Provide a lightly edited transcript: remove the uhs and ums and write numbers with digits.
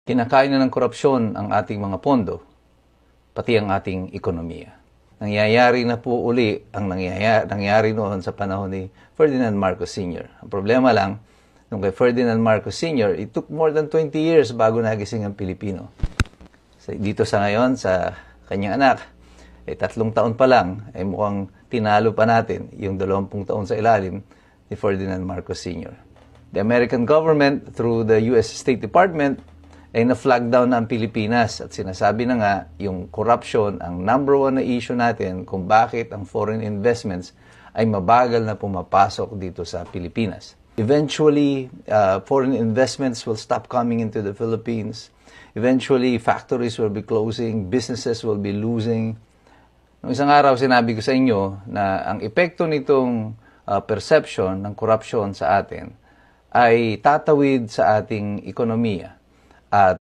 Kinakain na ng korupsyon ang ating mga pondo, pati ang ating ekonomiya. Nangyayari na po uli ang nangyari noon sa panahon ni Ferdinand Marcos Sr. Ang problema lang, nung kay Ferdinand Marcos Sr., it took more than 20 years bago nagising ang Pilipino. Dito sa ngayon, sa kanyang anak, 3 taon pa lang, ay mukhang tinalo pa natin yung 20 taon sa ilalim ni Ferdinand Marcos Sr. The American government, through the US State Department, ay na-flag down na ang Pilipinas at sinasabi na nga yung corruption ang number one na issue natin kung bakit ang foreign investments ay mabagal na pumapasok dito sa Pilipinas. Eventually, foreign investments will stop coming into the Philippines. Eventually, factories will be closing, businesses will be losing. Noong isang araw, sinabi ko sa inyo na ang epekto nitong perception ng corruption sa atin ay tatawid sa ating ekonomiya. At